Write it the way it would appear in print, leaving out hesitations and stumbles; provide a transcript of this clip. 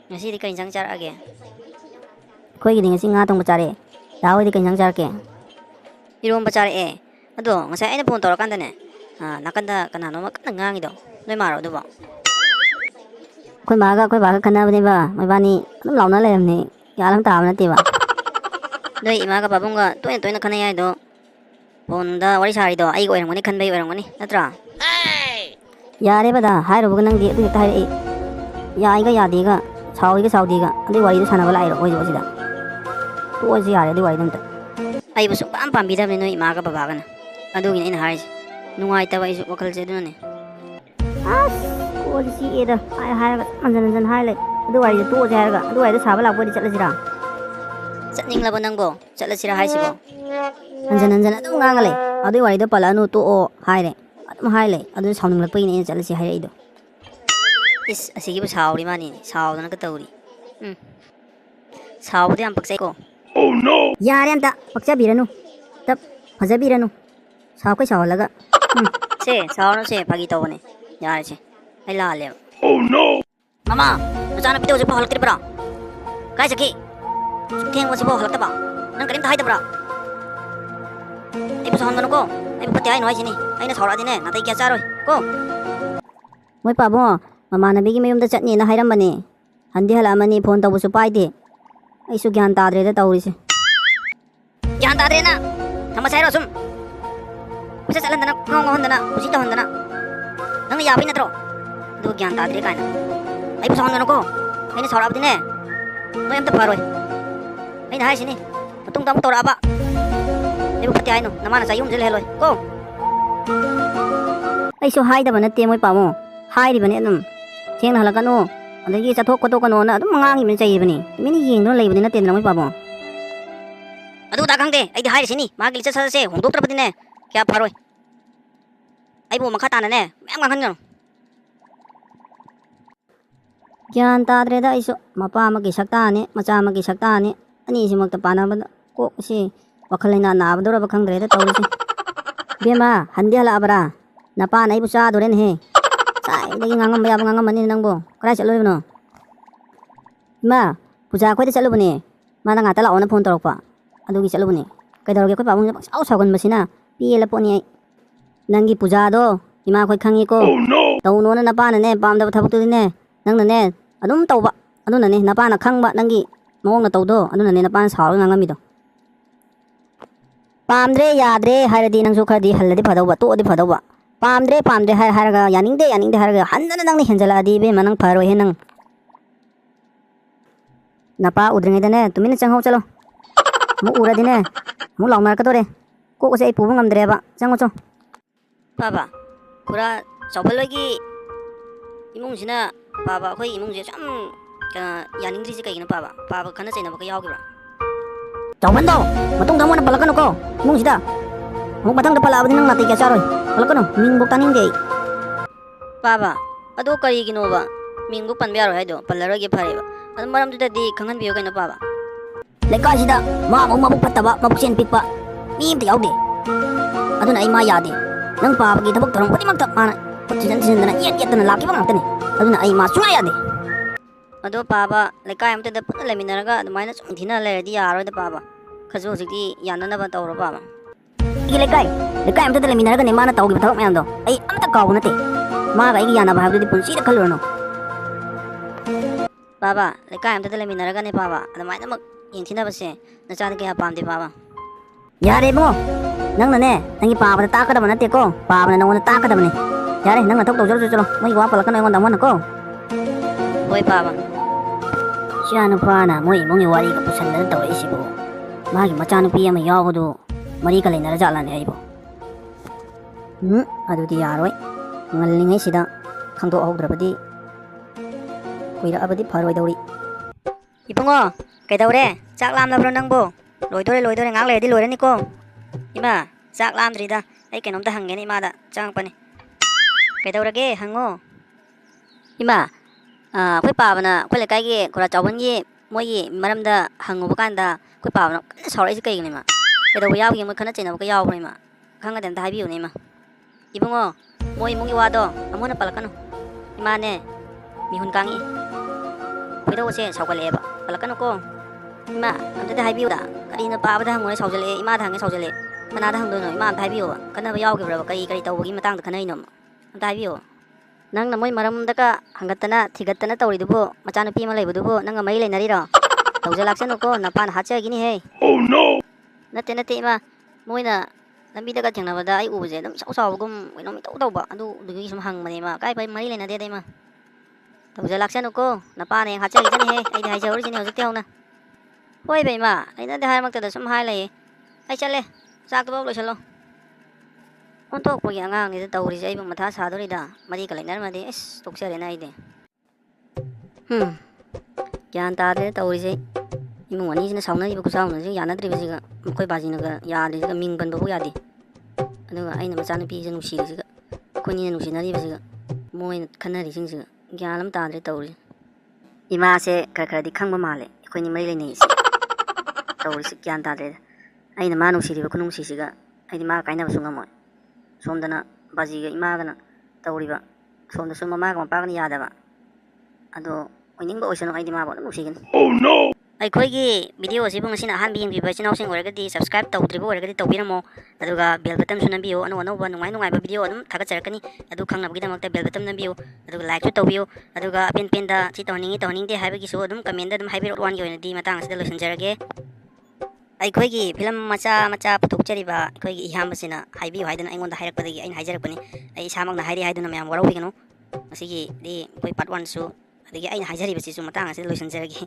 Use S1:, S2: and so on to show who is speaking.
S1: Ngasi di kau injang cara age.
S2: Koi gini ngasi nga tong bacare. Dawo di kenyang jar ke.
S1: Irom bacara e. Ado ngasa ene phone tora kanda ne. Nakanda kanano ma kana ngangi do. Noi maro do ba.
S2: Koi baga kana bani ba. Mai bani adum launa le amni. Yalam ta amna te ba.
S1: Noi ima ka babunga toina kana yai do. Phone da wari sari do ai ko erang mani khan bai erang mani. Natra.
S2: Yare bada hai ro nang di du ta hai. Ya iga ya di ga. Chau iga chau di ga. Adi wari du sana ba lai ro oi jo sida. Tu oi yare di wari dum ta.
S1: Ai bu suk pam bi da noi ima ka baba kana. Adu gi ina haris. Nungai ta bai su wakal je do ne.
S2: As ko si e da hai manjan hai le. Adu wari tu o ja ga. Adu wari du sa ba la bo di chat la jira.
S1: Chatning labo nangbo. Chatla sira hai sibo.
S2: Anjan adum ngang le. Adu wari du pala nu tu o hai le. Adum hai le. Adu sauning la pai ne chat la si hai ido.
S1: Is asigi bu sauri mani. Sau na ka tauri. Sau de am paksai ko.
S2: Yare amta pakcha biranu. Tap faja biranu. Sa koi sa laga.
S1: Se sau no se pagi to ne. Yar se. Ai la le. Mama, macana pito je pa halak tripra. Kai saki. Theng wasi bo halak ta ba. Nang karim ta hai ta bra. Ai bu sahan ko. Ai bu pati ai noi sini. Ai na saura dine. Na tai kya charoi. Ko.
S2: Moi pa bo mama na bigi mayum da chatni na hairam bani. Handi hala mani phone tabu su pai de. Ai su gyan ta dre da tauri se.
S1: Gyan ta dre na. Thama sai ro sum. Usa salan dana ngong hon dana. Usi ta hon dana. Nang ya bai na tro. Du gyan ta dre kai na. Ai bu sahan ko. Ai na saura dine. Noi am ta paroi. Ai na hai sini. Tung tam tora ba. Ai bu pati ai no. Nama na sayum jel heloi. Ko.
S2: Ai su hai da bana te moi pa mo. Hai ri bani adum. Theng na hala kanu. Adagi chathok ko to kanu na adum mangang mi chai bani. Mini yeng no lei bani na te na moi pa mo.
S1: Adu da khang de. Ai di hai sini. Ma gi cha sa se hong dok tra pati ne. Kya paroi. Ai bu makha ta na ne. Mem ngang han
S2: Gyan ta dre da ai su mapa ma gi sakta ne macha ma gi sakta ne. Ani si mak ta pa na ba ko si wakhal na na ba do ra ba khang dre da tauri se. Bema handi hala abra. Na pa nai bu cha do ren he. Sai dagi ngangam ba ya ngangam mani nang bo. Krai chalo no. Ma puja khoi da chalo bani. Ma na nga ta la ona phone torok pa. Adu gi chalo bani. Kai dor ge khoi pa mu sau sau gan masina. Pi la po ni ai. Nangi puja do ima khoi khangi ko. Tau no na pa na ne pam da thapuk tu ne. Nang na ne adum tau ba. Adu na ne na pa na khang ba nangi mong na tau do. Adu na ne na pa na sau ngangam mi do. Pamdre yadre haradi nang su khadi haladi phadau ba to adi phadau ba. Pamdre hai haraga yaning de haraga handana nang ni henjala adi be manang pharo he nang. Napa udringe dane tumina changhau chalo. Mu ura dine. Mu law mar ka dore. Ko ko sei pu ngam dre ba. Chango cho.
S1: Baba. Kura chawpal lagi imung sina baba khoi imung je cham yaning dri je kai na baba khana chai na ba ka yaw gi bra.
S2: Chawban do. Matung damu na palakan ko. Mung sida. Mu batang da pala abdi nang natai kya charoi. Palakan ming bok taning de.
S1: Baba. Adu kari gi no ba. Ming bu pan bya ro hai do pallara ge phare ba. Adu maram tu da di khangan biyo kai na baba.
S2: Lekai sida ma mu mabuk pataba mabuk sen pikpa. Mi imti yaw de. Adu na ai ma ya de. Nang pa bagi thabak tarong pati magtak mana. Putjidan dana yet dana laki bang tane. Adu na ai ma sunga ya de.
S1: Adu baba lekai am da pun le minaraga adu maina chung thina le di ya ro da baba. Khajo jikti yana na ba taw ro baba.
S2: Igi lekai am ta le minaraga ne mana taw gi thabak mayam do. Ai amta kaw na te. Ma ga igi yana ba habdi punsi da khalur no.
S1: Baba lekai am da le minaraga ne baba. Adu maina mak yin thina ba se na cha da kya pam de baba.
S2: Yare mo. Nang na ne nangi pa ba ta ka da na te ko. Pa ba na nang na ta ka da ne. Yare nang na thok to chalo. Mai wa palakan ai ngon da mon ko.
S1: Hoi baba.
S2: Siya na pa na moi mong wari ka pusan da taw isi bo. Magi macha nu pi ama yaw do. Mari ka lenar jala ne ai bo. Adu di yaroi. Ngallingai sida khangdo hogdra badi. Kuira abadi pharoi dauri.
S1: Ipungo kai daure chak lam la bro nang bo. Loi dore ngang le di loi ni ko. Ima chak lam dri da ai kenom ta hangge ni ma da chang pa ni. Kai daure ge hango. Ima khoi pa bana khoi le kai ge kura chawban gi moi gi maram da hango ba kan da khoi pa bana saura isi kai ni ma. Kai daure yaw gi mo khana chena ba ka yaw ni ma. Khanga den da hai bi ni ma. Ipungo moi mungi wa do amona palakano. Ima ne mi hun kangi. ꯈꯣꯏꯗꯧꯁꯦ ꯁꯥꯎꯒꯠꯂꯛꯑꯦꯕ ꯄꯜꯂꯛꯀꯅꯨꯀꯣ 이마 ꯑꯝꯇꯗꯤ ꯍꯥꯏꯕꯤꯌꯨꯗ ꯀꯔꯤꯅ ꯄꯥꯕꯗ ꯍꯪꯉꯨꯔꯦ ꯁꯥꯎꯖꯜꯂꯛꯑꯦ 이마ꯗ ꯍꯪꯉꯦ ꯁꯥꯎꯖꯜꯂꯛꯑꯦ ꯀꯅꯥꯗ ꯍꯪꯗꯣꯏꯅꯣ 이마 ꯑꯝꯇ ꯍꯥꯏꯕꯤꯌꯣꯕ ꯈꯟꯅꯕ ꯌꯥꯎꯈꯤꯕ꯭ꯔꯕ ꯀꯔꯤ ꯇꯧꯕꯒꯤ ꯃꯇꯥꯡꯗ ꯈꯟꯅꯩꯅꯣ ꯑꯝꯇ ꯍꯥꯏꯕꯤꯌꯣ ꯅꯪꯅ ꯃꯣꯏ ꯃꯔꯝꯗꯒ ꯍꯪꯒꯠꯇꯅ ꯊꯤꯒꯠꯇꯅ ꯇꯧꯔꯤꯗꯨꯕꯨ ꯃꯆꯥꯅꯨꯄꯤ ꯑꯃ ꯂꯩꯕꯗꯨꯕꯨ ꯅꯪꯒ ꯃꯔꯤ ꯂꯩꯅꯔꯤꯔꯣ ꯇꯧꯖꯂꯥꯛꯁꯅꯨꯀꯣ ꯅꯄꯥꯅ ꯍꯥꯠꯆꯈꯤꯅꯤꯍꯦ ꯅꯠꯇꯦ ꯏꯃꯥ ꯃꯣꯏꯅ ꯂꯝꯕꯤꯗꯒ ꯊꯦꯡꯅꯕꯗ ꯑꯩ ꯎꯕꯁꯦ ꯑꯗꯨꯝ ꯏꯆꯥꯎ ꯆꯥꯎꯕꯒꯨꯝ ꯀꯩꯅꯣꯝ ꯏꯇꯧ ꯇꯧꯕ ꯑꯗꯨꯗꯨꯒꯤ ꯁꯨꯝ ꯍꯪꯕꯅꯦ ꯏꯃꯥ ꯀꯥꯏ ꯃꯔꯤ ꯂꯩꯅꯗꯦꯗ ꯏꯃꯥ ꯇꯧꯖꯂꯥꯛꯁꯅꯨꯀꯣ ꯅꯄꯥꯅ ꯍꯦꯛ ꯍꯥꯠꯆꯈꯤꯖꯅꯤꯍꯦ ꯑꯩꯗꯤ ꯍꯥꯏꯖꯍꯧꯔꯤꯁꯤꯅꯦ ꯍꯧꯖꯤꯛꯇꯤ ꯍꯧꯅ ꯍꯣꯏꯕ ꯏꯃꯥ ꯂꯩꯅꯗꯦ ꯍꯥꯏꯔꯃꯛꯇꯗ ꯁꯨꯝ ꯍꯥꯏ ꯂꯩꯌꯦ ꯑꯩ ꯆꯠꯂꯦ ꯆꯥꯛꯇꯨꯐꯥꯎ ꯂꯣꯏꯁꯤꯜꯂꯣ ꯑꯣꯟꯊꯣꯛꯄꯒꯤ ꯑꯉꯥꯡꯅꯤꯗ ꯇꯧꯔꯤꯁꯦ ꯑꯩꯕꯨ ꯃꯊꯥ ꯁꯥꯗꯣꯔꯤꯗ ꯃꯔꯤꯒ ꯂꯩꯅꯔꯝꯃꯗꯤ ꯏꯁ ꯇꯣꯛꯆꯔꯦꯅ ꯑꯩꯗꯤ ꯒ꯭ꯌꯥꯟ ꯇꯥꯗ꯭ꯔꯦ ꯇꯧꯔꯤꯁꯦ 이모 아니지나 사우나이고 사우나지 야나드리버지가 거의 바지나가 야리지가 민반도고 야디 그리고 아이는 마찬가지 누시리지가 코니는 누시나리버지가 모인 칸나리싱지가 갸람 따드리 떠우리 이마세 카카디 캉바 말레 코니 머리레니 떠우리시 갸안 따드레 아이는 마 누시리버 쿠누시시가 아이디 마 까이나버수 ngamoy 솜다나 바지가 이마가나 떠우리바 솜다 숨마 마가 마빠가니 야다바 아도 오닝바 오셔노 아이디 마보 누시긴 ꯑꯩꯈꯣꯏꯒꯤ ꯚꯤꯗꯤꯑꯣꯁꯤꯕꯨ ꯉꯁꯤꯅ ꯑꯍꯥꯟꯕ ꯌꯦꯡꯕꯤꯕ ꯏꯆꯤꯟ-ꯏꯅꯥꯎꯁꯤꯡ ꯑꯣꯏꯔꯒꯗꯤ ꯁꯕꯁꯀ꯭ꯔꯥꯏꯕ ꯇꯧꯗ꯭ꯔꯤꯕ ꯑꯣꯏꯔꯒꯗꯤ ꯇꯧꯕꯤꯔꯝꯃꯣ ꯑꯗꯨꯒ ꯕꯦꯜ ꯕꯇꯟꯁꯨ ꯅꯝꯕꯤꯌꯨ ꯑꯅꯧ-ꯑꯅꯧꯕ ꯅꯨꯡꯉꯥꯏ-ꯅꯨꯡꯉꯥꯏꯕ ꯚꯤꯗꯤꯑꯣ ꯑꯗꯨꯝ ꯊꯥꯒꯠꯆꯔꯛꯀꯅꯤ ꯑꯗꯨ ꯈꯪꯅꯕꯒꯤꯗꯃꯛꯇ ꯕꯦꯜ ꯕꯇꯟ ꯅꯝꯕꯤꯌꯨ ꯑꯗꯨꯒ ꯂꯥꯏꯛꯁꯨ ꯇꯧꯕꯤꯌꯨ ꯑꯗꯨꯒ ꯑꯄꯦꯟ-ꯄꯦꯟꯗ ꯁꯤ ꯇꯧꯍꯟꯅꯤꯡꯉꯤ ꯇꯧꯍꯟꯅꯤꯡꯗꯦ ꯍꯥꯏꯕꯒꯤꯁꯨ ꯑꯗꯨꯝ ꯀꯃꯦꯟꯗ ꯑꯗꯨꯝ ꯍꯥꯏꯕꯤꯔꯛꯑꯣ ꯋꯥꯟꯒꯤ ꯑꯣꯏꯅꯗꯤ ꯃꯇꯥꯡ ꯑꯁꯤꯗ ꯂꯣꯏꯁꯤꯟꯖꯔꯒꯦ ꯑꯩꯈꯣꯏꯒꯤ ꯐꯤꯂꯝ ꯃꯆꯥ ꯄꯨꯊꯣꯛꯆꯔꯤꯕ ꯑꯩꯈꯣꯏꯒꯤ ꯏꯌꯥꯝꯕꯁꯤꯅ ꯍꯥꯏꯕꯤꯌꯨ ꯍꯥꯏꯗꯅ ꯑꯩꯉꯣꯟꯗ ꯍꯥꯏꯔꯛꯄꯗꯒꯤ ꯑꯩꯅ ꯍꯥꯏꯖꯔꯛꯄꯅꯤ ꯑꯩ ꯏꯁꯥꯃꯛꯅ ꯍꯥꯏꯔꯤ ꯍꯥꯏꯗꯨꯅ ꯃꯌꯥꯝ ꯋꯥꯔꯧꯕꯤꯒꯅꯨ ꯃꯁꯤꯒꯤꯗꯤ ꯑꯩꯈꯣꯏ ꯄꯥꯔꯠ 1ꯁꯨ ꯑꯗꯒꯤ ꯑꯩꯅ ꯍꯥꯏꯖꯔꯤꯕꯁꯤꯁꯨ ꯃꯇꯥꯡ ꯑꯁꯤꯗ ꯂꯣꯏꯁꯤꯟꯖꯔꯒꯦ